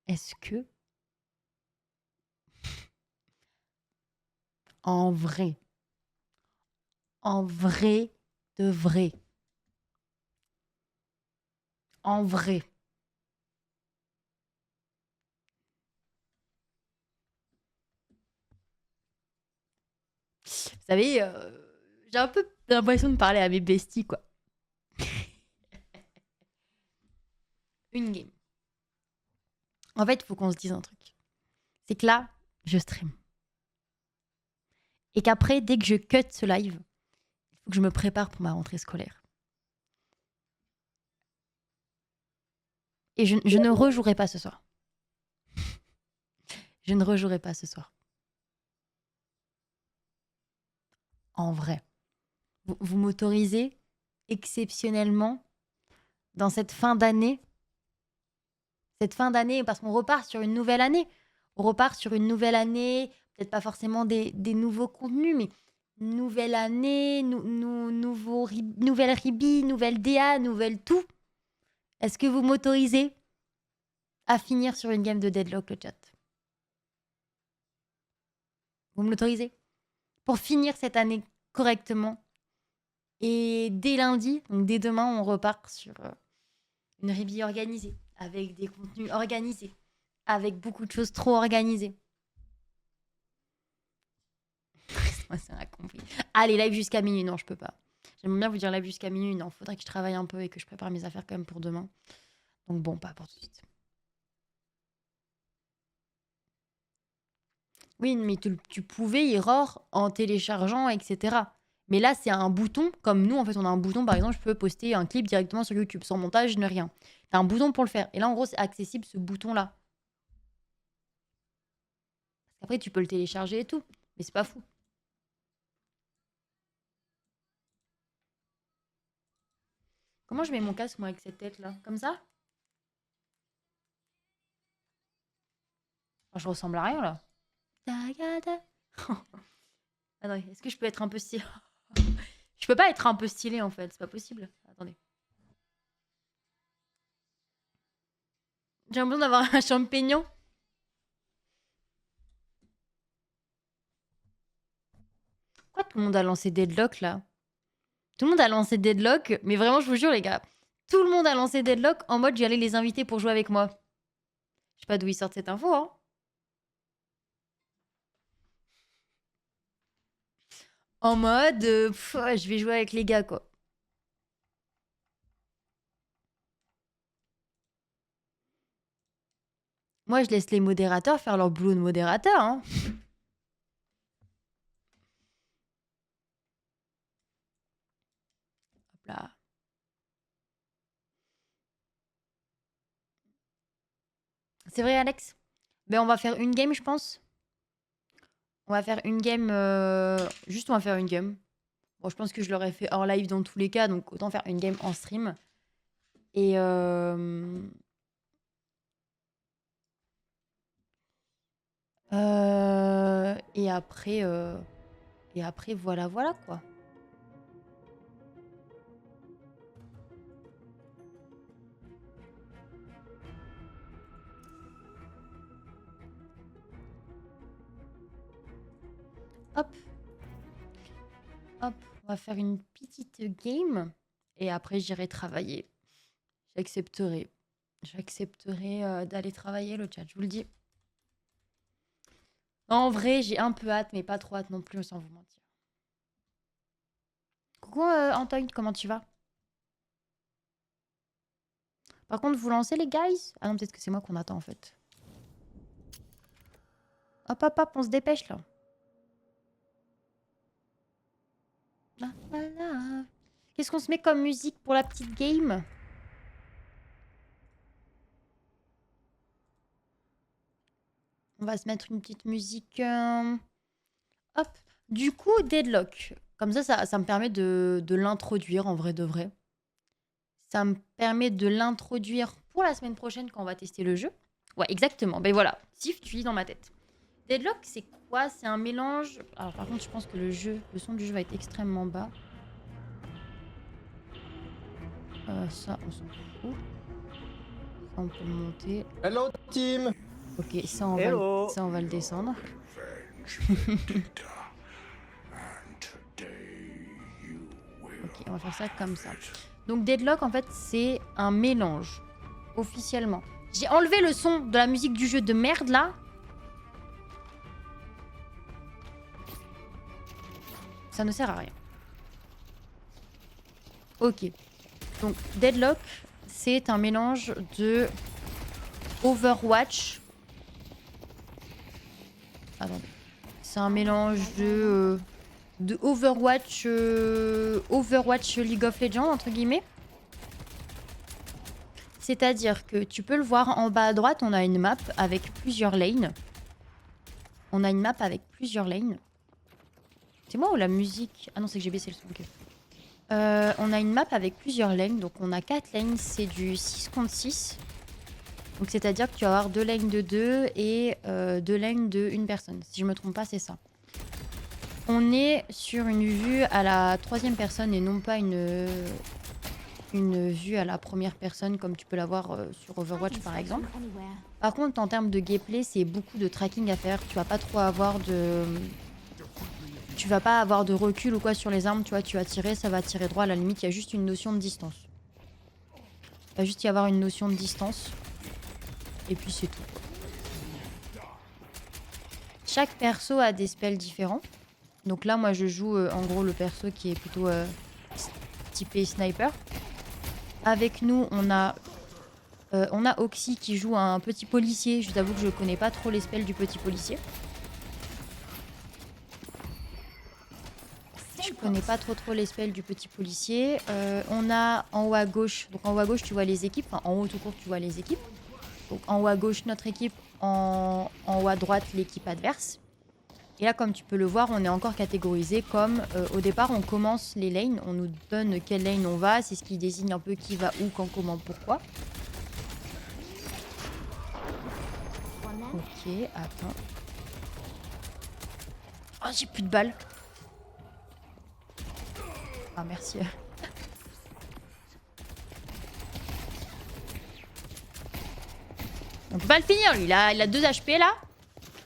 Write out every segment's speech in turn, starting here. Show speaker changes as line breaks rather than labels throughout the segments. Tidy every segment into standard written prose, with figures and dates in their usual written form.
est-ce que, en vrai, en vrai de vrai, en vrai, vous savez, j'ai un peu l'impression de parler à mes besties, quoi. Une game. En fait, il faut qu'on se dise un truc. C'est que là, je stream. Et qu'après, dès que je cut ce live, il faut que je me prépare pour ma rentrée scolaire. Et je ne rejouerai pas ce soir. Je ne rejouerai pas ce soir. En vrai. Vous m'autorisez exceptionnellement dans cette fin d'année, parce qu'on repart sur une nouvelle année. On repart sur une nouvelle année, peut-être pas forcément des nouveaux contenus, mais nouvelle année, nouvelle Ribi, nouvelle DA, nouvelle tout. Est-ce que vous m'autorisez à finir sur une game de Deadlock, le chat? Vous me l'autorisez? Pour finir cette année correctement. Et dès lundi, donc dès demain, on repart sur une Ribi organisée, avec des contenus organisés, avec beaucoup de choses trop organisées. Moi, ça m'a compris. Allez, live jusqu'à minuit. Non, je peux pas. J'aimerais bien vous dire live jusqu'à minuit. Non, faudrait que je travaille un peu et que je prépare mes affaires quand même pour demain. Donc bon, pas pour tout de suite. Oui, mais tu pouvais error en téléchargeant, etc. Mais là, c'est un bouton. Comme nous, en fait, on a un bouton. Par exemple, je peux poster un clip directement sur YouTube, sans montage, ne rien. T'as un bouton pour le faire. Et là, en gros, c'est accessible, ce bouton-là. Après, tu peux le télécharger et tout. Mais c'est pas fou. Comment je mets mon casque, moi, avec cette tête-là? Comme ça? Oh, je ressemble à rien, là. Attendez, est-ce que je peux être un peu stylée? Je peux pas être un peu stylée, en fait. C'est pas possible. Attendez. J'ai l'impression d'avoir un champignon. Pourquoi tout le monde a lancé Deadlock, là? Tout le monde a lancé Deadlock, mais vraiment, je vous jure, les gars, tout le monde a lancé Deadlock en mode j'allais les inviter pour jouer avec moi. Je sais pas d'où ils sortent cette info, hein. En mode, ouais, je vais jouer avec les gars, quoi. Moi, je laisse les modérateurs faire leur boulot de modérateur, hein. Hop là. C'est vrai, Alex? Ben, on va faire une game, je pense. On va faire une game. Juste, on va faire une game. Bon, je pense que je l'aurais fait hors live dans tous les cas, donc autant faire une game en stream. Et, et après, voilà, voilà quoi. Hop, hop, on va faire une petite game. Et après, j'irai travailler. J'accepterai. J'accepterai d'aller travailler, le chat, je vous le dis. En vrai, j'ai un peu hâte, mais pas trop hâte non plus, sans vous mentir. Coucou Antoine, comment tu vas? Par contre, vous lancez les guys? Ah non, peut-être que c'est moi qu'on attend en fait. Hop, hop, hop, on se dépêche là. Ah, voilà. Qu'est-ce qu'on se met comme musique pour la petite game? On va se mettre une petite musique. Hop. Du coup, Deadlock. Comme ça me permet de l'introduire en vrai de vrai. Ça me permet de l'introduire pour la semaine prochaine quand on va tester le jeu. Ouais, exactement. Ben voilà. Sif, tu lis dans ma tête. Deadlock, c'est quoi? C'est un mélange. Alors, par contre, je pense que le son du jeu va être extrêmement bas. Ça, on s'en fout. On peut le monter.
Hello team.
Ok,
Hello.
ça on va le descendre. Ok, on va faire ça comme ça. Donc Deadlock, en fait, c'est un mélange, officiellement. J'ai enlevé le son de la musique du jeu de merde, là. Ça ne sert à rien. Ok. Donc Deadlock, c'est un mélange de Overwatch. Attendez. C'est un mélange de Overwatch, Overwatch League of Legends, entre guillemets. C'est-à-dire que tu peux le voir en bas à droite, on a une map avec plusieurs lanes. On a une map avec plusieurs lanes. C'est moi ou la musique? Ah non, c'est que j'ai baissé le son. Okay. On a une map avec plusieurs lanes. Donc on a 4 lanes, c'est du 6 contre 6. Donc c'est-à-dire que tu vas avoir 2 lanes de 2 et 2 lanes de 1 personne. Si je me trompe pas, c'est ça. On est sur une vue à la 3e personne et non pas une vue à la première personne comme tu peux l'avoir sur Overwatch par exemple. Par contre, en termes de gameplay, c'est beaucoup de tracking à faire. Tu vas pas trop avoir de... Tu vas pas avoir de recul ou quoi sur les armes. Tu vois, tu vas tirer, ça va tirer droit. À la limite, il y a juste une notion de distance. Il va juste y avoir une notion de distance. Et puis c'est tout. Chaque perso a des spells différents. Donc là, moi, je joue en gros le perso qui est plutôt typé sniper. Avec nous, on a Oxy qui joue un petit policier. Je t'avoue que je connais pas trop les spells du petit policier. Je connais pas trop les spells du petit policier. On a en haut à gauche, donc en haut à gauche tu vois les équipes, enfin en haut tout court tu vois les équipes. Donc en haut à gauche notre équipe, en haut à droite l'équipe adverse. Et là comme tu peux le voir, on est encore catégorisé comme au départ on commence les lanes, on nous donne quelle lane on va, c'est ce qui désigne un peu qui va où, quand, comment, pourquoi. Ok, attends. Oh j'ai plus de balles. Ah merci. On peut pas le finir lui, il a 2 HP là.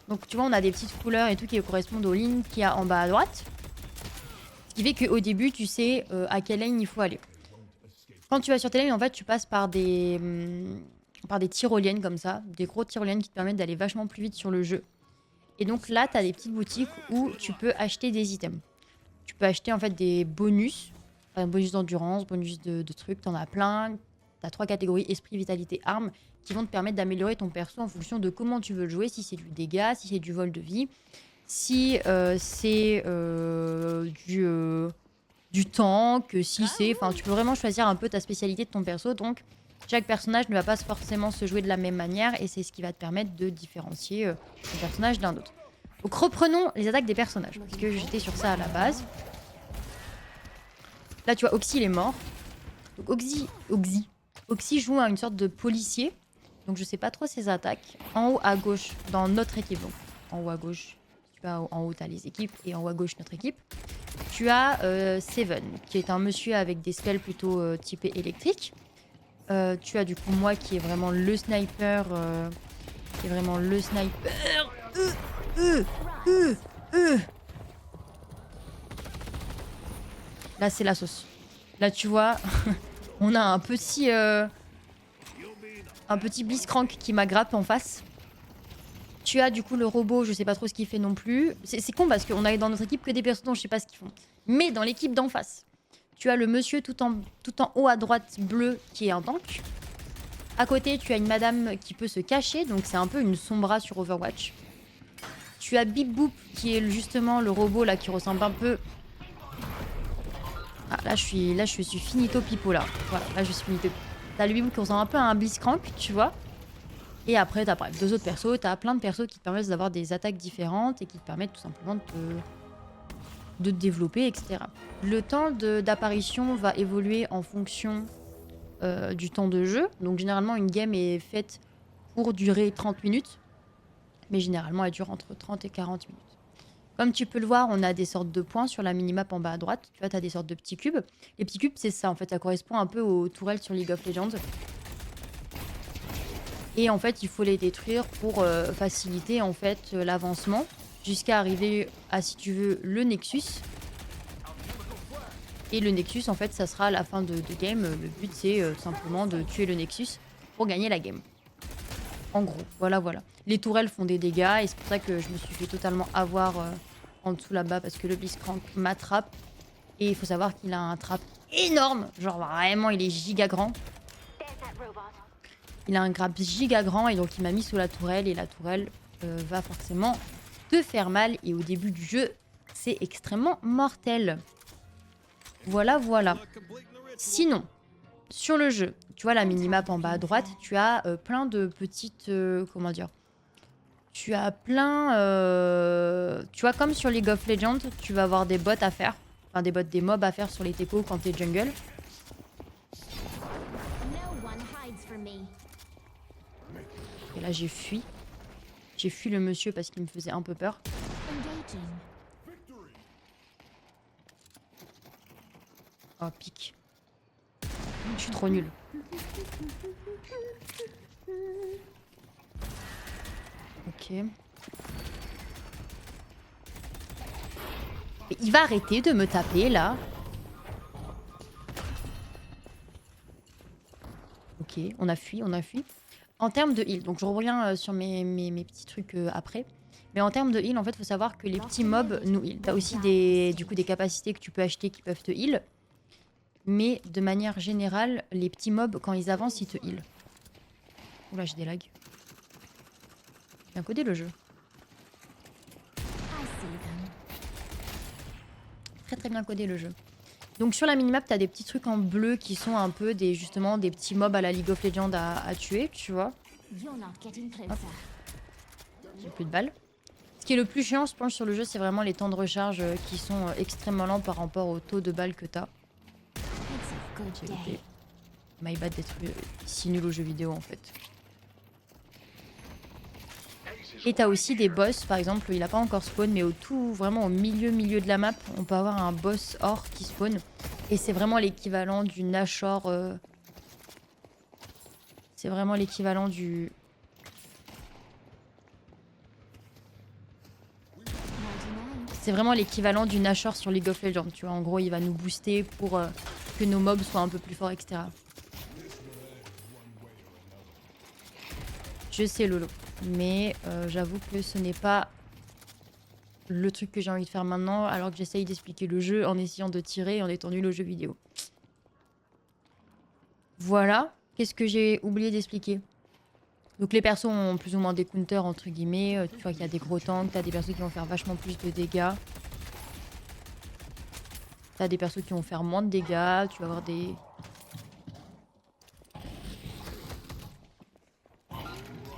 Donc tu vois on a des petites couleurs et tout qui correspondent aux lignes qu'il y a en bas à droite. Ce qui fait qu'au début tu sais à quelle ligne il faut aller. Quand tu vas sur tes lignes en fait tu passes par des tyroliennes comme ça. Des gros tyroliennes qui te permettent d'aller vachement plus vite sur le jeu. Et donc là tu as des petites boutiques où tu peux acheter des items. Tu peux acheter en fait des bonus. Bonus d'endurance, bonus de trucs, t'en as plein. T'as 3 catégories, esprit, vitalité, armes, qui vont te permettre d'améliorer ton perso en fonction de comment tu veux le jouer, si c'est du dégât, si c'est du vol de vie, si c'est du tank, si c'est... Enfin, tu peux vraiment choisir un peu ta spécialité de ton perso, donc chaque personnage ne va pas forcément se jouer de la même manière, et c'est ce qui va te permettre de différencier ton personnage d'un autre. Donc reprenons les attaques des personnages, parce que j'étais sur ça à la base. Là, tu vois, Oxy, il est mort. Donc, Oxy joue à une sorte de policier. Donc, je sais pas trop ses attaques. En haut à gauche, dans notre équipe. Donc, en haut à gauche, tu vois, en haut, tu as les équipes. Et en haut à gauche, notre équipe. Tu as Seven, qui est un monsieur avec des spells plutôt typés électriques. Tu as du coup moi, qui est vraiment le sniper. Là, c'est la sauce. Là, tu vois, on a un petit Blitzcrank qui m'aggrappe en face. Tu as du coup le robot, je sais pas trop ce qu'il fait non plus. C'est con parce qu'on a dans notre équipe que des personnes dont je sais pas ce qu'ils font. Mais dans l'équipe d'en face, tu as le monsieur tout en haut à droite bleu qui est un tank. À côté, tu as une madame qui peut se cacher, donc c'est un peu une Sombra sur Overwatch. Tu as Bip Boop qui est justement le robot là qui ressemble un peu... Ah, là, je suis finito pipo, là. Voilà, là, je suis finito. T'as le Bibou qui ressemble un peu à un Blitzcrank, tu vois. Et après, t'as bref, 2 autres persos. T'as plein de persos qui te permettent d'avoir des attaques différentes et qui te permettent tout simplement de te développer, etc. Le temps d'apparition va évoluer en fonction du temps de jeu. Donc, généralement, une game est faite pour durer 30 minutes. Mais généralement, elle dure entre 30 et 40 minutes. Comme tu peux le voir, on a des sortes de points sur la minimap en bas à droite. Tu vois, tu as des sortes de petits cubes. Les petits cubes, c'est ça, en fait. Ça correspond un peu aux tourelles sur League of Legends. Et en fait, il faut les détruire pour faciliter en fait l'avancement jusqu'à arriver à, si tu veux, le Nexus. Et le Nexus, en fait, ça sera à la fin de game. Le but, c'est simplement de tuer le Nexus pour gagner la game. En gros, voilà, voilà. Les tourelles font des dégâts et c'est pour ça que je me suis fait totalement avoir en dessous là-bas parce que le Blitzcrank m'attrape. Et il faut savoir qu'il a un trap énorme. Genre vraiment, il est giga grand. Il a un grab giga grand et donc il m'a mis sous la tourelle. Et la tourelle va forcément te faire mal. Et au début du jeu, c'est extrêmement mortel. Voilà, voilà. Sinon, sur le jeu, tu vois la minimap en bas à droite, tu as plein de petites... comment dire? Tu as plein... tu vois, comme sur League of Legends, tu vas avoir des bots à faire. Enfin, des mobs à faire sur les techos quand t'es jungle. Et là, j'ai fui. J'ai fui le monsieur parce qu'il me faisait un peu peur. Oh, pique. Je suis trop nulle. Ok. Et il va arrêter de me taper, là. Ok, on a fui, on a fui. En termes de heal, donc je reviens sur mes petits trucs après. Mais en termes de heal, en fait, il faut savoir que les petits mobs nous heal. T'as aussi des capacités que tu peux acheter qui peuvent te heal. Mais de manière générale, les petits mobs, quand ils avancent, ils te heal. Oula, j'ai des lags. Bien codé le jeu. Très très bien codé le jeu. Donc sur la minimap, t'as des petits trucs en bleu qui sont un peu justement des petits mobs à la League of Legends à tuer, tu vois. J'ai plus de balles. Ce qui est le plus chiant, je pense, sur le jeu, c'est vraiment les temps de recharge qui sont extrêmement lents par rapport au taux de balles que t'as. My bad d'être si nul au jeu vidéo en fait. Et t'as aussi des boss, par exemple, il a pas encore spawn, mais vraiment au milieu de la map, on peut avoir un boss or qui spawn. Et c'est vraiment l'équivalent du Nashor. C'est vraiment l'équivalent du... C'est vraiment l'équivalent du Nashor sur League of Legends, tu vois. En gros, il va nous booster pour que nos mobs soient un peu plus forts, etc. Je sais, Lolo. Mais j'avoue que ce n'est pas le truc que j'ai envie de faire maintenant, alors que j'essaye d'expliquer le jeu en essayant de tirer et en étant nul au jeu vidéo. Voilà. Qu'est-ce que j'ai oublié d'expliquer? Donc les persos ont plus ou moins des counters, entre guillemets. Tu vois qu'il y a des gros tanks, t'as des persos qui vont faire vachement plus de dégâts. T'as des persos qui vont faire moins de dégâts. Tu vas avoir des...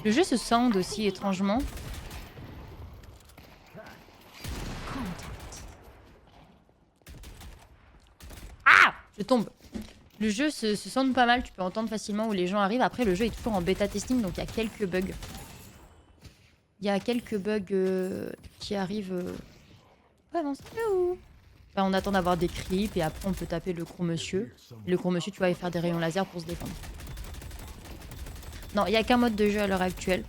Le jeu se scinde aussi étrangement. Ah! Je tombe. Le jeu se sonde pas mal, tu peux entendre facilement où les gens arrivent. Après, le jeu est toujours en bêta testing, donc il y a quelques bugs. Il y a quelques bugs qui arrivent. Ouais, non, c'est où? Enfin, on attend d'avoir des creeps et après on peut taper le gros monsieur. Le gros monsieur, tu vois, il faire des rayons laser pour se défendre. Non, il n'y a qu'un mode de jeu à l'heure actuelle.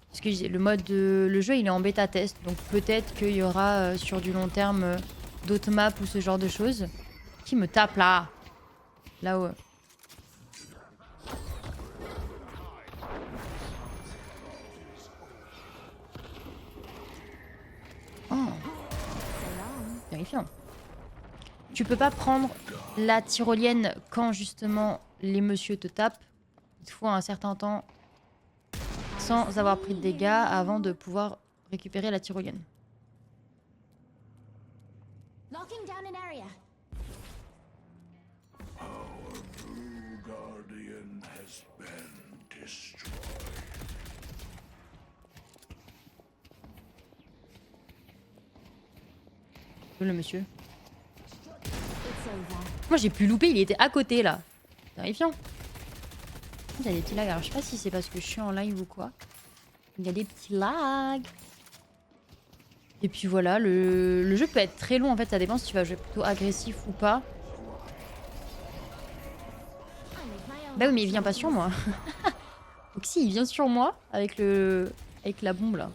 Parce que le jeu, il est en bêta test, donc peut-être qu'il y aura sur du long terme d'autres maps ou ce genre de choses. Qui me tape là? Là-haut. Oh. Terrifiant. Tu peux pas prendre la tyrolienne quand justement les messieurs te tapent. Il te faut un certain temps sans avoir pris de dégâts avant de pouvoir récupérer la tyrolienne. Le monsieur. Moi j'ai pu louper, il était à côté là. Terrifiant. Il y a des petits lags. Alors je sais pas si c'est parce que je suis en live ou quoi. Il y a des petits lags. Et puis voilà, le jeu peut être très long en fait, ça dépend si tu vas jouer plutôt agressif ou pas. Bah oui mais il vient pas sur moi. Oxy, il vient sur moi avec la bombe là.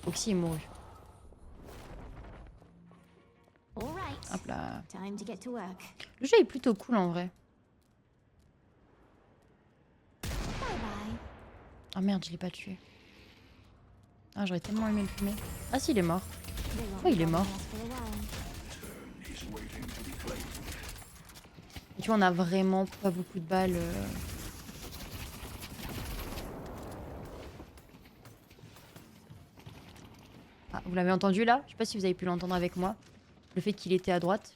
Oxy est mouru. Hop là. Le jeu est plutôt cool en vrai. Ah merde, je l'ai pas tué. Ah, j'aurais tellement aimé le fumer. Ah si, il est mort. Oh, il est mort. Et tu vois, on a vraiment pas beaucoup de balles. Ah, vous l'avez entendu là? Je sais pas si vous avez pu l'entendre avec moi. Le fait qu'il était à droite.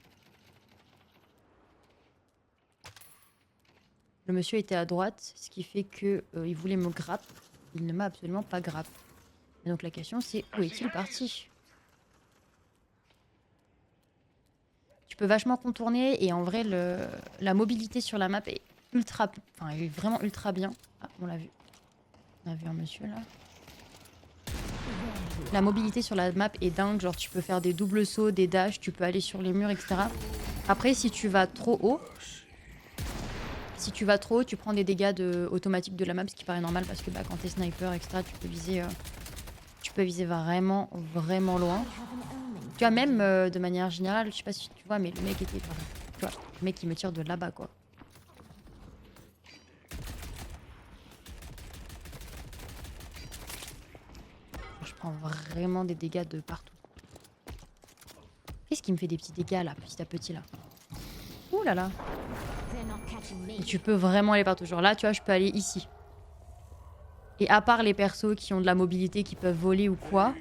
Le monsieur était à droite, ce qui fait que il voulait me grappe. Il ne m'a absolument pas grappe. Et donc la question c'est où est-il parti? Tu peux vachement contourner et en vrai la mobilité sur la map est ultra, enfin elle est vraiment ultra bien. Ah, on l'a vu. On a vu un monsieur là. La mobilité sur la map est dingue, genre tu peux faire des doubles sauts, des dashs, tu peux aller sur les murs, etc. Après si tu vas trop haut, tu prends des dégâts automatiques de la map, ce qui paraît normal parce que bah, quand t'es sniper, etc., tu peux viser vraiment, vraiment loin. Tu vois, même de manière générale, je sais pas si tu vois, mais le mec était... Enfin, tu vois, le mec il me tire de là-bas, quoi. Je prends vraiment des dégâts de partout. Qu'est-ce qui me fait des petits dégâts, là, petit à petit, là? Ouh là là. Et tu peux vraiment aller partout. Genre là, tu vois, je peux aller ici. Et à part les persos qui ont de la mobilité, qui peuvent voler ou quoi...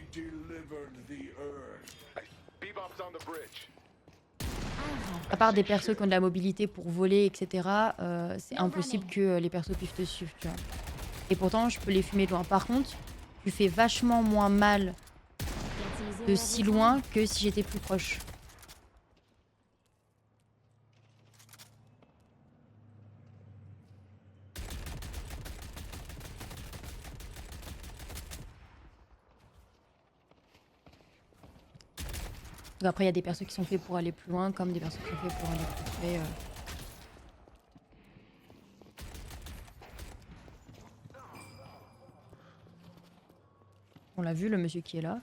À part des persos qui ont de la mobilité pour voler, etc., c'est impossible que les persos puissent te suivre, tu vois. Et pourtant, je peux les fumer de loin. Par contre, tu fais vachement moins mal de si loin que si j'étais plus proche. Donc après, il y a des persos qui sont faits pour aller plus loin, comme des persos qui sont faits pour aller plus près. On l'a vu, le monsieur qui est là.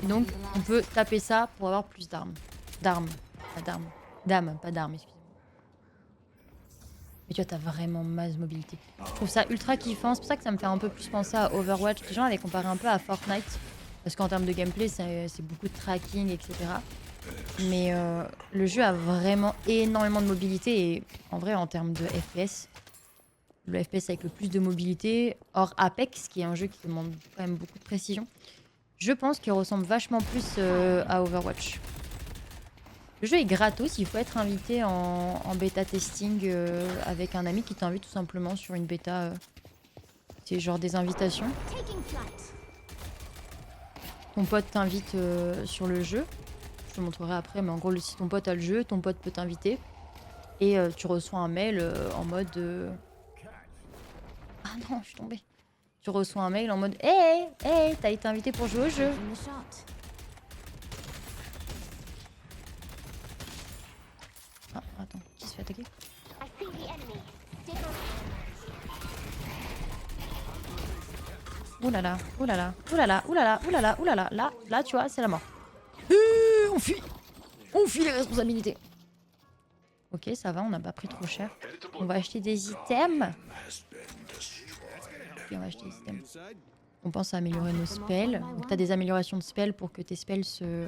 Et donc, on peut taper ça pour avoir plus d'armes. D'armes, pas d'armes. D'âmes, pas d'armes, excusez-moi. Mais tu vois, t'as vraiment masse mobilité. Je trouve ça ultra kiffant. C'est pour ça que ça me fait un peu plus penser à Overwatch. Les gens avaient comparé un peu à Fortnite. Parce qu'en termes de gameplay, c'est beaucoup de tracking, etc. Mais le jeu a vraiment énormément de mobilité. Et en vrai, en termes de FPS, le FPS avec le plus de mobilité, hors Apex, qui est un jeu qui demande quand même beaucoup de précision, je pense qu'il ressemble vachement plus à Overwatch. Le jeu est gratos, il faut être invité en bêta testing avec un ami qui t'invite tout simplement sur une bêta. C'est genre des invitations. Ton pote t'invite sur le jeu. Je te montrerai après, mais en gros, si ton pote a le jeu, ton pote peut t'inviter. Et tu reçois un mail en mode... Ah non, je suis tombée. Tu reçois un mail en mode hey, hey, t'as été invité pour jouer au jeu. Ah, attends, qui se fait attaquer? Ouh là là, ouh là là, ouh là là, ouh là là, ouh là là, ouh là là, là, tu vois, c'est la mort. On fuit les responsabilités. Ok, ça va, on n'a pas pris trop cher. On va acheter des items. Ok, on va acheter des items. On pense à améliorer nos spells. Donc t'as des améliorations de spells pour que tes spells se...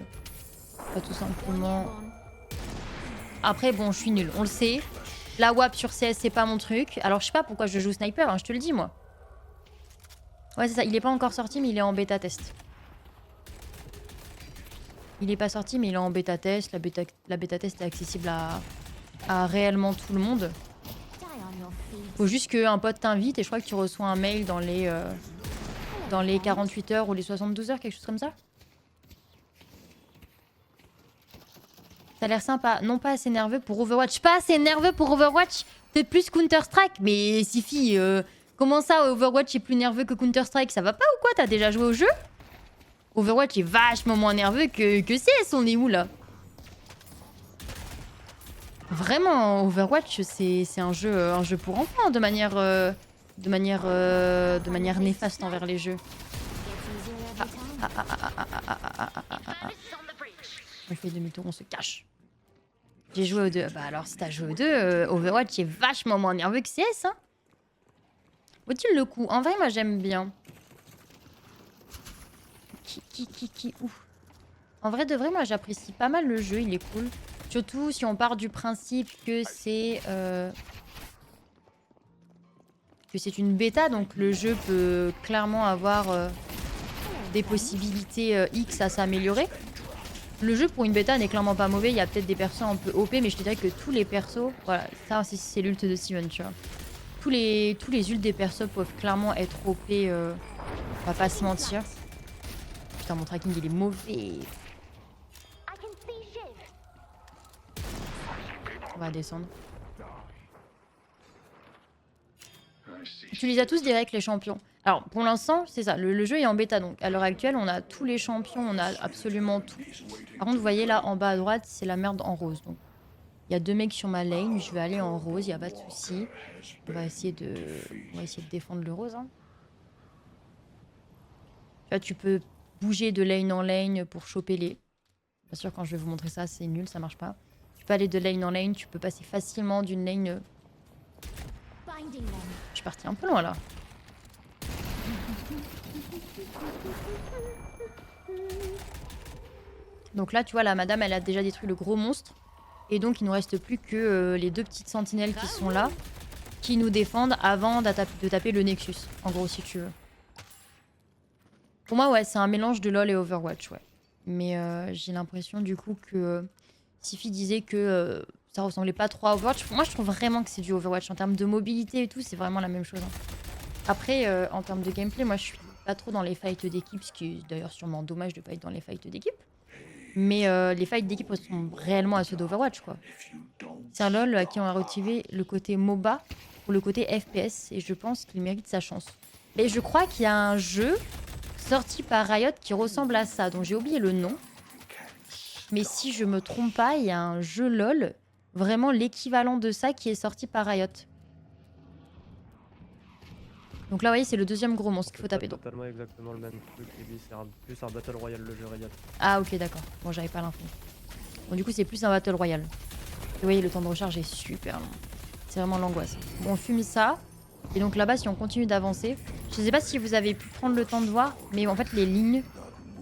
Pas tout simplement... Après, bon, je suis nulle, on le sait. La WAP sur CS, c'est pas mon truc. Alors, je sais pas pourquoi je joue sniper, hein, je te le dis, moi. Ouais, c'est ça, il est pas encore sorti, mais il est en bêta test. Il est pas sorti, mais il est en bêta test. La bêta test est accessible à réellement tout le monde. Faut juste qu'un pote t'invite et je crois que tu reçois un mail dans les 48 heures ou les 72 heures, quelque chose comme ça. Ça a l'air sympa. Non, pas assez nerveux pour Overwatch. Pas assez nerveux pour Overwatch. T'es plus Counter-Strike. Mais Sifi, Comment ça, Overwatch est plus nerveux que Counter-Strike? Ça va pas ou quoi? T'as déjà joué au jeu? Overwatch est vachement moins nerveux que CS, on est où là? Vraiment, Overwatch, c'est un jeu pour enfants de manière néfaste envers les jeux. On fait demi-tour, on se cache. J'ai joué aux deux. Bah alors, si t'as joué aux deux, Overwatch est vachement moins nerveux que CS, hein. Vaut-il le coup? En vrai, moi, j'aime bien. Ouf. En vrai de vrai, moi, j'apprécie pas mal le jeu, il est cool. Surtout si on part du principe que c'est une bêta, donc le jeu peut clairement avoir des possibilités X à s'améliorer. Le jeu pour une bêta n'est clairement pas mauvais, il y a peut-être des persos un peu OP, mais je te dirais que tous les persos, voilà, ça c'est l'ult de Steven, tu vois. Tous les ults des persos peuvent clairement être OP, on va pas se mentir. Putain, mon tracking il est mauvais. On va descendre. Tu les as tous direct les champions. Alors pour l'instant c'est ça, le jeu est en bêta donc à l'heure actuelle on a tous les champions, on a absolument tout. Par contre vous voyez là en bas à droite c'est la merde en rose. Donc il y a 2 mecs sur ma lane, je vais aller en rose, il n'y a pas de souci. On va essayer de défendre le rose. Hein. Là tu peux bouger de lane en lane pour choper les... Bien sûr quand je vais vous montrer ça c'est nul, ça marche pas. Tu peux aller de lane en lane, tu peux passer facilement d'une lane... Je suis partie un peu loin là. Donc là, tu vois, la madame, elle a déjà détruit le gros monstre. Et donc, il nous reste plus que les 2 petites sentinelles qui sont là, qui nous défendent avant de taper le Nexus, en gros, si tu veux. Pour moi, ouais, c'est un mélange de LoL et Overwatch, ouais. Mais j'ai l'impression, du coup, que Sifi disait que ça ressemblait pas trop à Overwatch. Moi, je trouve vraiment que c'est du Overwatch. En termes de mobilité et tout, c'est vraiment la même chose. Hein. Après, en termes de gameplay, moi, je suis pas trop dans les fights d'équipe, ce qui est d'ailleurs sûrement dommage de pas être dans les fights d'équipe. Mais les fights d'équipe ressemblent réellement à ceux d'Overwatch, quoi. C'est un LoL à qui on a retiré le côté MOBA pour le côté FPS, et je pense qu'il mérite sa chance. Mais je crois qu'il y a un jeu sorti par Riot qui ressemble à ça, dont j'ai oublié le nom. Mais si je me trompe pas, il y a un jeu LoL, vraiment l'équivalent de ça, qui est sorti par Riot. Donc là, vous voyez, c'est le deuxième gros monstre qu'il faut taper.
C'est totalement exactement le même truc. C'est plus un Battle Royale, le jeu Riot.
Ah, ok, d'accord. Bon, j'avais pas l'info. Bon, du coup, c'est plus un Battle Royale. Vous voyez, le temps de recharge est super long. C'est vraiment l'angoisse. Bon, on fume ça. Et donc là-bas, si on continue d'avancer, je sais pas si vous avez pu prendre le temps de voir, mais en fait, les lignes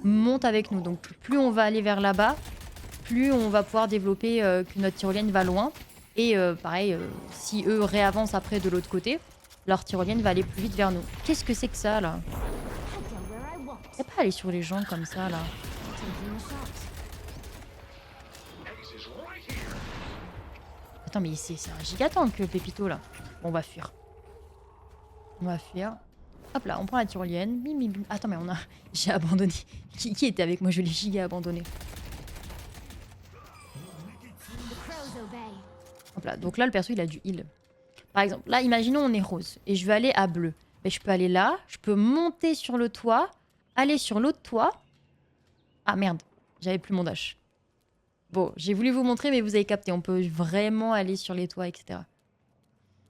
montent avec nous. Donc, plus on va aller vers là-bas, plus on va pouvoir développer que notre tyrolienne va loin. Et pareil, si eux réavancent après de l'autre côté, leur tyrolienne va aller plus vite vers nous. Qu'est-ce que c'est que ça, là? Y'a pas aller sur les gens comme ça, là. Attends, mais c'est un gigatank, Pépito, là. Bon, on va fuir. On va fuir. Hop là, on prend la tyrolienne. Bim, bim, bim. Attends, mais on a... J'ai abandonné. Qui était avec moi? Je l'ai giga abandonné. Hop là. Donc là, le perso, il a du heal. Par exemple, là, imaginons on est rose. Et je veux aller à bleu. Mais je peux aller là. Je peux monter sur le toit. Aller sur l'autre toit. Ah, merde. J'avais plus mon dash. Bon, j'ai voulu vous montrer, mais vous avez capté. On peut vraiment aller sur les toits, etc.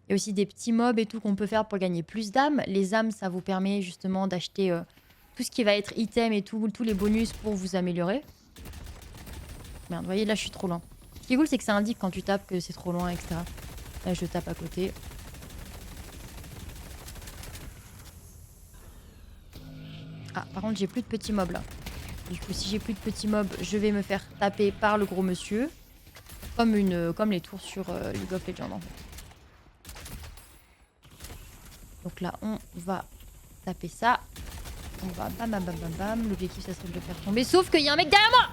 Il y a aussi des petits mobs et tout qu'on peut faire pour gagner plus d'âmes. Les âmes, ça vous permet justement d'acheter tout ce qui va être item et tout, tous les bonus pour vous améliorer. Merde, vous voyez, là, je suis trop loin. Ce qui est cool, c'est que ça indique quand tu tapes que c'est trop loin, etc. Là, je tape à côté. Ah, par contre, j'ai plus de petits mobs, là. Du coup, si j'ai plus de petits mobs, je vais me faire taper par le gros monsieur. Comme les tours sur League of Legends, en fait. Donc là, on va taper ça. On va bam bam bam bam bam. L'objectif, ça serait de le faire tomber. Sauf qu'il y a un mec derrière moi.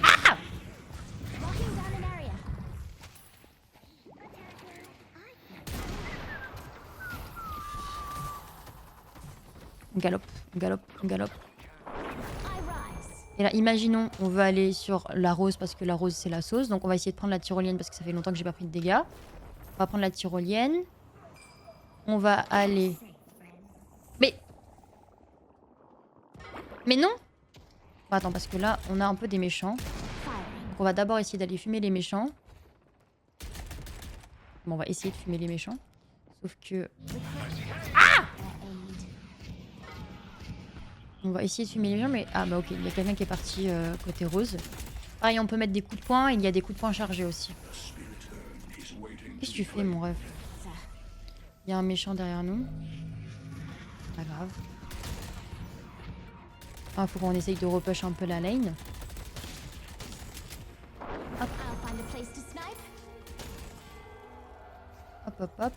Ah! On galope, on galope, on galope. Et là, imaginons, on veut aller sur la rose parce que la rose, c'est la sauce. Donc on va essayer de prendre la tyrolienne parce que ça fait longtemps que j'ai pas pris de dégâts. On va prendre la tyrolienne. on va aller... Mais non. Bon, attends, parce que là, on a un peu des méchants. Donc on va d'abord essayer d'aller fumer les méchants. Bon, on va essayer de fumer les méchants. Sauf que... Ah! On va essayer de fumer les méchants, mais... Ah bah ok, il y a quelqu'un qui est parti côté rose. Pareil, on peut mettre des coups de poing, et il y a des coups de poing chargés aussi. Qu'est-ce que tu fais, mon ref? Il y a un méchant derrière nous. Pas grave. Ah, faut qu'on essaye de repush un peu la lane. Hop. Hop, hop, hop.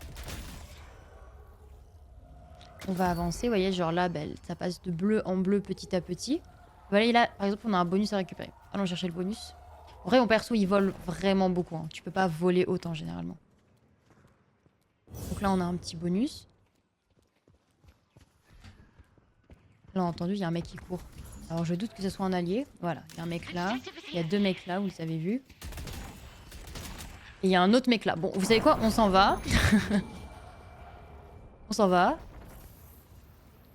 On va avancer, vous voyez, genre là, ben, ça passe de bleu en bleu petit à petit. Voilà, là, par exemple, on a un bonus à récupérer. Allons chercher le bonus. En vrai, mon perso, il vole vraiment beaucoup. Hein. Tu peux pas voler autant, généralement. Donc là, on a un petit bonus. Là, entendu, il y a un mec qui court. Alors, je doute que ce soit un allié. Voilà, il y a un mec là. Il y a deux mecs là, vous les avez vus. Et il y a un autre mec là. Bon, vous savez quoi? On s'en va. On s'en va.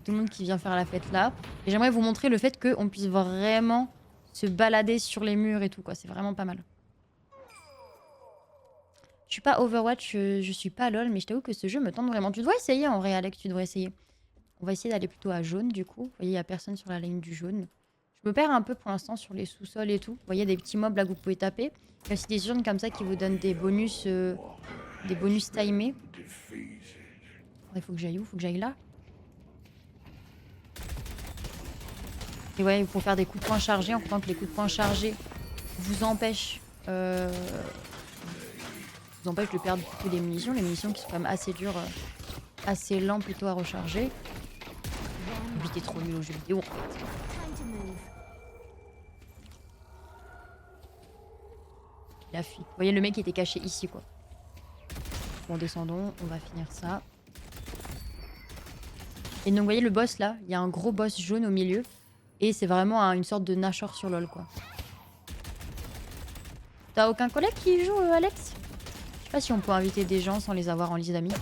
Tout le monde qui vient faire la fête là. Et j'aimerais vous montrer le fait qu'on puisse vraiment se balader sur les murs et tout, quoi. C'est vraiment pas mal. Je suis pas Overwatch, je suis pas LOL, mais je t'avoue que ce jeu me tente vraiment. Tu devrais essayer en vrai, Alex, tu devrais essayer. On va essayer d'aller plutôt à jaune du coup. Vous voyez, il n'y a personne sur la ligne du jaune. Je me perds un peu pour l'instant sur les sous-sols et tout. Vous voyez, des petits mobs là que vous pouvez taper. Il y a aussi des zones comme ça qui vous donnent des bonus timés. Il faut que j'aille où? Faut que j'aille là. Et ouais, il faut faire des coups de poing chargés en comptant que les coups de poing chargés vous empêchent, de perdre beaucoup des munitions. Les munitions qui sont quand même assez dures, assez lents plutôt à recharger. Lui, t'es trop nul au jeu vidéo en fait. Il a fui. Vous voyez, le mec était caché ici quoi. Bon, descendons, on va finir ça. Et donc, vous voyez le boss là, il y a un gros boss jaune au milieu. Et c'est vraiment une sorte de Nashor sur LoL quoi. T'as aucun collègue qui joue, Alex? Je sais pas si on peut inviter des gens sans les avoir en liste d'amis.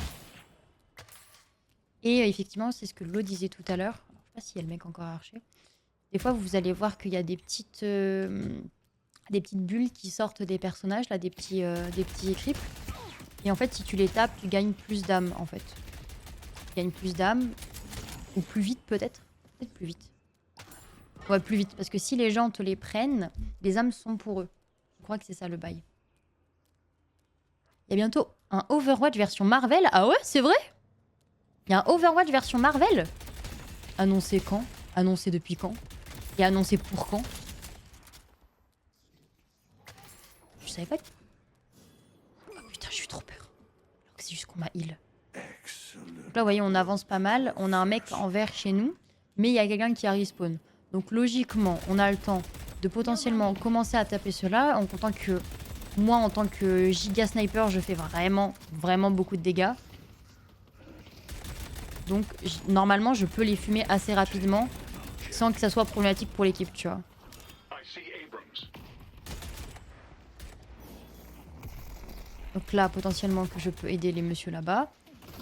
Et effectivement, c'est ce que Lo disait tout à l'heure. Je sais pas s'il y a le mec encore à archer. Des fois, vous allez voir qu'il y a des petites bulles qui sortent des personnages, là, des petits creeps. Et en fait, si tu les tapes, tu gagnes plus d'âme, en fait. Tu gagnes plus d'âme. Ou plus vite, peut-être. Peut-être plus vite. Ouais, plus vite. Parce que si les gens te les prennent, les âmes sont pour eux. Je crois que c'est ça le bail. Il y a bientôt un Overwatch version Marvel. Ah ouais, c'est vrai? Il y a un Overwatch version Marvel? Annoncé quand? Annoncé depuis quand? Et annoncé pour quand? Je savais pas. Oh putain, j'ai eu trop peur. Alors que c'est juste qu'on m'a heal. Donc là, vous voyez, on avance pas mal. On a un mec en vert chez nous. Mais il y a quelqu'un qui a respawn. Donc logiquement, on a le temps de potentiellement commencer à taper cela. En comptant que moi, en tant que giga sniper, je fais vraiment, vraiment beaucoup de dégâts. Donc normalement, je peux les fumer assez rapidement. Sans que ça soit problématique pour l'équipe, tu vois. Donc là, potentiellement que je peux aider les messieurs là-bas.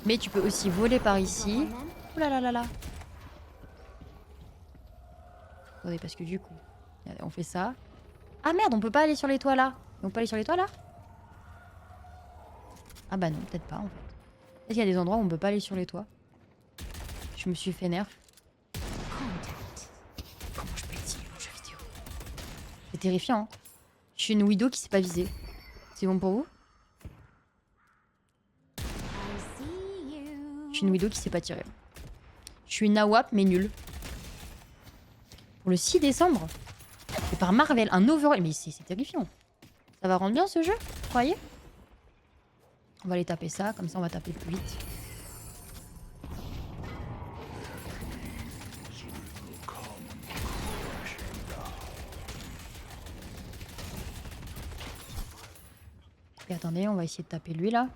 Mais tu peux aussi voler par ici. Ouh là là là là. Attendez, parce que du coup, on fait ça. Ah merde, on peut pas aller sur les toits là. On peut aller sur les toits là? Ah bah non, peut-être pas en fait. Est-ce qu'il y a des endroits où on peut pas aller sur les toits? Je me suis fait nerf. Comment je peux être si nul en jeu vidéo? C'est terrifiant, hein. Je suis une Widow qui s'est pas visée. C'est bon pour vous? Je suis une Widow qui s'est pas tirée. Je suis une AWAP mais nulle. Pour le 6 décembre. C'est par Marvel, un Overwatch. Mais c'est terrifiant. Ça va rendre bien ce jeu, vous croyez? On va aller taper ça, comme ça on va taper plus vite. Et attendez, on va essayer de taper lui là.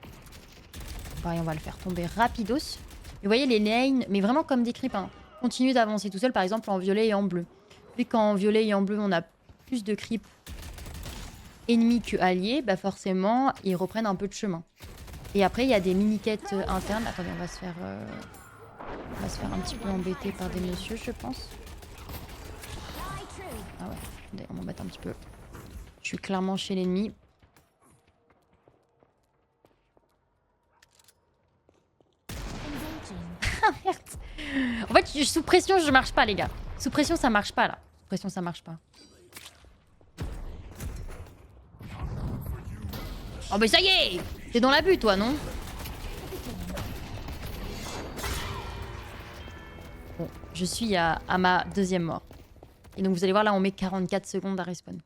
Pareil, on va le faire tomber rapidos. Et vous voyez les lanes, mais vraiment comme des creeps, hein. Continuez d'avancer tout seul, par exemple en violet et en bleu. Puis qu'en violet et en bleu, on a plus de creeps ennemis que alliés, bah forcément, ils reprennent un peu de chemin. Et après, il y a des mini-quêtes internes. Attendez, on va se faire un petit peu embêter par des messieurs, je pense. Ah ouais, attendez, on m'embête un petit peu. Je suis clairement chez l'ennemi. Ah merde. En fait, sous pression, je marche pas, les gars. Sous pression, ça marche pas, là. Sous pression, ça marche pas. Oh mais ça y est! T'es dans l'abus, toi, non? Bon, je suis à ma deuxième mort. Et donc vous allez voir, là, on met 44 secondes à respawn.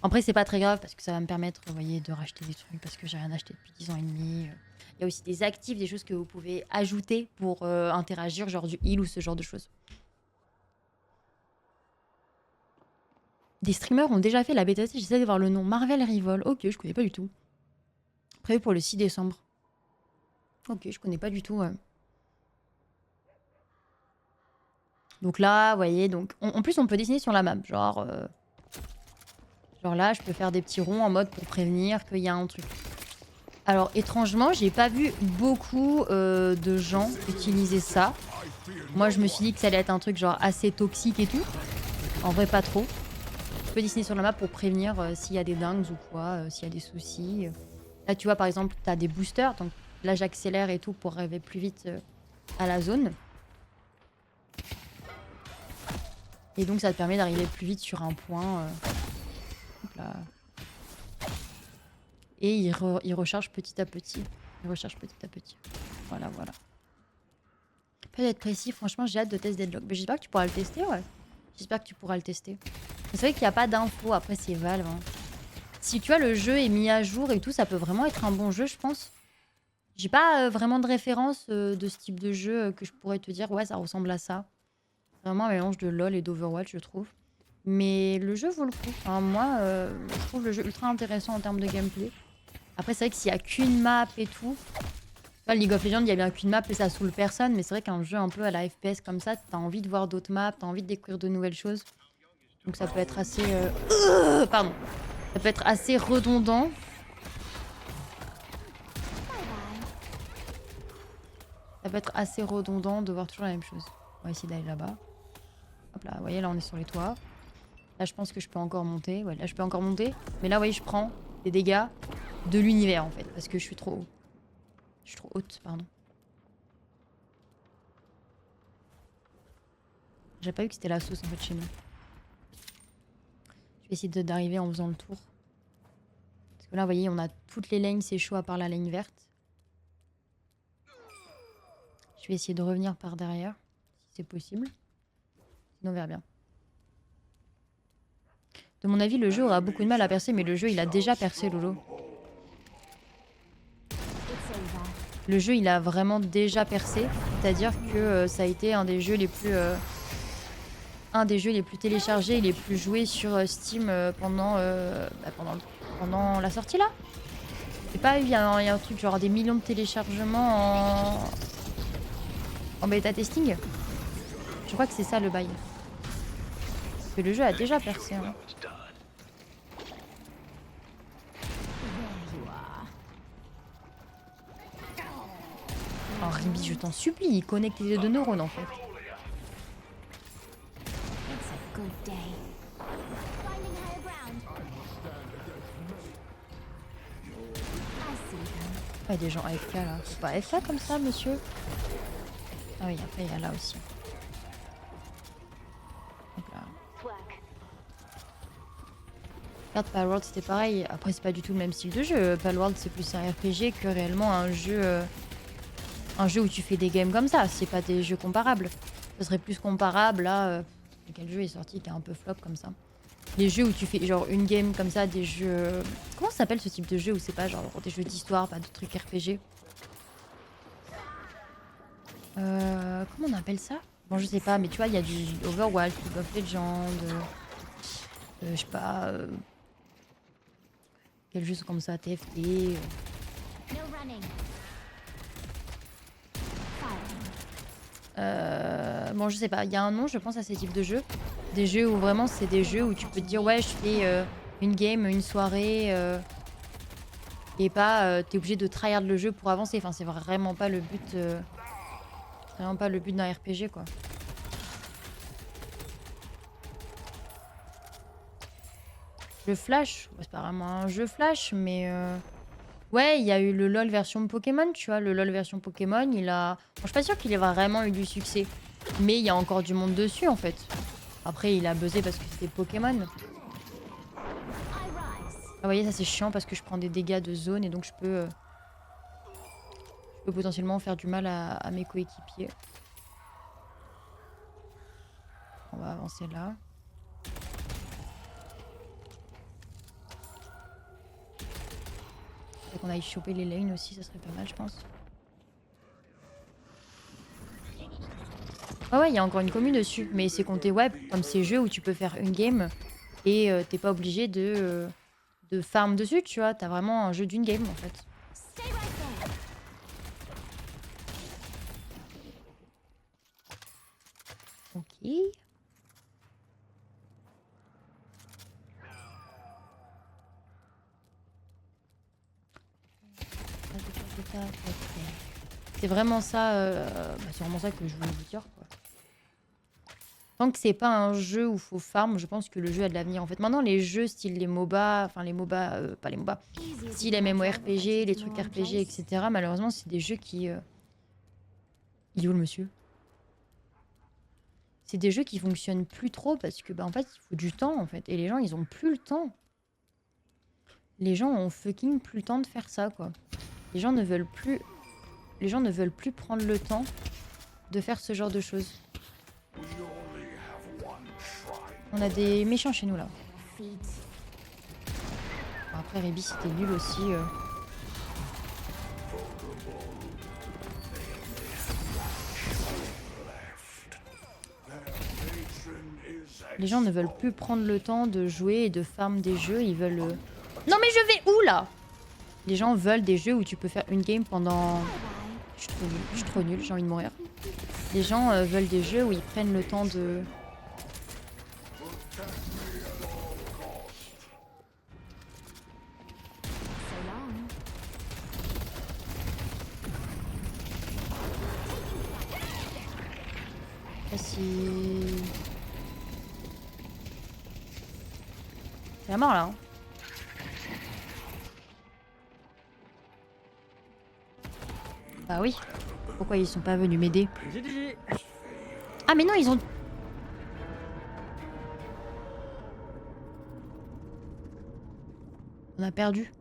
Après, c'est pas très grave parce que ça va me permettre, vous voyez, de racheter des trucs parce que j'ai rien acheté depuis 10 ans et demi. Il y a aussi des actifs, des choses que vous pouvez ajouter pour interagir, genre du heal ou ce genre de choses. Des streamers ont déjà fait la bêta, j'essaie de voir le nom. Marvel Rivol, ok, je connais pas du tout. Prévu pour le 6 décembre. Ok, je connais pas du tout. Ouais. Donc là, vous voyez, donc en plus on peut dessiner sur la map, genre là, je peux faire des petits ronds en mode pour prévenir qu'il y a un truc. Alors étrangement, j'ai pas vu beaucoup de gens utiliser ça. Moi, je me suis dit que ça allait être un truc genre assez toxique et tout. En vrai, pas trop. Je peux dessiner sur la map pour prévenir s'il y a des dingues ou quoi, s'il y a des soucis. Là, tu vois, par exemple, tu as des boosters. Donc là, j'accélère et tout pour arriver plus vite à la zone. Et donc, ça te permet d'arriver plus vite sur un point. Hop là. Et il recharge petit à petit. Il recharge petit à petit. Voilà, voilà. Pas d'être précis, franchement, j'ai hâte de tester Deadlock. Mais j'espère que tu pourras le tester, ouais. J'espère que tu pourras le tester. C'est vrai qu'il n'y a pas d'infos, après c'est Valve. Hein. Si tu vois, le jeu est mis à jour et tout, ça peut vraiment être un bon jeu, je pense. J'ai pas vraiment de référence de ce type de jeu que je pourrais te dire, ouais, ça ressemble à ça. Vraiment un mélange de LoL et d'Overwatch, je trouve. Mais le jeu vaut le coup. Enfin, moi, je trouve le jeu ultra intéressant en termes de gameplay. Après, c'est vrai que s'il n'y a qu'une map et tout... Enfin, League of Legends, il y a bien qu'une map et ça saoule personne. Mais c'est vrai qu'un jeu un peu à la FPS comme ça, t'as envie de voir d'autres maps, t'as envie de découvrir de nouvelles choses. Donc ça peut être assez... pardon. Ça peut être assez redondant. Ça peut être assez redondant de voir toujours la même chose. On va essayer d'aller là-bas. Hop là, vous voyez, là on est sur les toits. Là je pense que je peux encore monter. Ouais, là je peux encore monter. Mais là, vous voyez, je prends des dégâts de l'univers en fait. Parce que je suis trop haut. Je suis trop haute, pardon. J'ai pas vu que c'était la sauce en fait chez nous. Je vais essayer d'arriver en faisant le tour. Parce que là, vous voyez, on a toutes les lanes, c'est chaud à part la lane verte. Je vais essayer de revenir par derrière, si c'est possible. Sinon, on verra bien. De mon avis, le jeu aura beaucoup de mal à percer, mais le jeu, il a déjà percé, Lolo. Le jeu, il a vraiment déjà percé. C'est-à-dire que ça a été un des jeux les plus... téléchargés et les plus joués sur Steam pendant la sortie, là. C'est pas, il y a un truc genre des millions de téléchargements en bêta testing. Je crois que c'est ça le bail. Parce que le jeu a déjà percé. Hein. Oh Ribi, je t'en supplie, connecte les deux neurones en fait. Il y a des gens AFK là. C'est pas AFK comme ça, monsieur? Ah oui, après il y a là aussi. Donc là. Regarde, Palworld c'était pareil. Après, c'est pas du tout le même style de jeu. Palworld c'est plus un RPG que réellement un jeu où tu fais des games comme ça. C'est pas des jeux comparables. Ce serait plus comparable à. Quel jeu est sorti qui est un peu flop comme ça? Les jeux où tu fais genre une game comme ça, des jeux... Comment ça s'appelle ce type de jeu où c'est pas genre des jeux d'histoire, pas de trucs RPG? Comment on appelle ça? Bon, je sais pas, mais tu vois, il y a du Overwatch, League of Legends, je sais pas... Quel jeu comme ça, TFT... Bon, je sais pas, il y a un nom, je pense, à ces types de jeux. Des jeux où vraiment, c'est des jeux où tu peux te dire, ouais, je fais une game, une soirée, Et pas t'es obligé de tryhard le jeu pour avancer. Enfin, c'est vraiment pas le but. C'est vraiment pas le but d'un RPG, quoi. Le Flash, c'est pas vraiment un jeu Flash, mais ouais, il y a eu le LoL version Pokémon, tu vois. Le LoL version Pokémon, il a. Bon, je suis pas sûre qu'il ait vraiment eu du succès, mais il y a encore du monde dessus, en fait. Après, il a buzzé parce que c'était Pokémon. Ah, vous voyez, ça c'est chiant parce que je prends des dégâts de zone et donc je peux potentiellement faire du mal à mes coéquipiers. On va avancer là. Faudrait qu'on aille choper les lanes aussi, ça serait pas mal, je pense. Ah ouais, il y a encore une commu dessus, mais c'est compté web, comme ces jeux où tu peux faire une game et t'es pas obligé de farm dessus, tu vois. T'as vraiment un jeu d'une game en fait. Ok. C'est vraiment ça, c'est vraiment ça que je voulais vous dire, quoi. Tant que c'est pas un jeu où faut farm, je pense que le jeu a de l'avenir. En fait, maintenant, les jeux style les MOBA, enfin les MOBA, pas les MOBA, style MMORPG, les trucs RPG, etc. Malheureusement, c'est des jeux qui... Il est où le monsieur? C'est des jeux qui fonctionnent plus trop parce que, bah, en fait, il faut du temps, en fait. Et les gens, ils ont plus le temps. Les gens ont fucking plus le temps de faire ça, quoi. Les gens ne veulent plus... Les gens ne veulent plus prendre le temps de faire ce genre de choses. On a des méchants chez nous, là. Bon, après, Rébi, c'était nul aussi. Les gens ne veulent plus prendre le temps de jouer et de farm des jeux. Ils veulent... Non mais je vais où, là? Les gens veulent des jeux où tu peux faire une game pendant... Je suis trop nulle, j'ai envie de mourir. Les gens veulent des jeux où ils prennent le temps de... C'est la mort là. Hein. Bah oui. Pourquoi ils sont pas venus m'aider? Ah mais non, ils ont... On a perdu.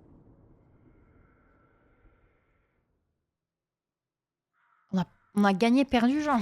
On a gagné, perdu, genre.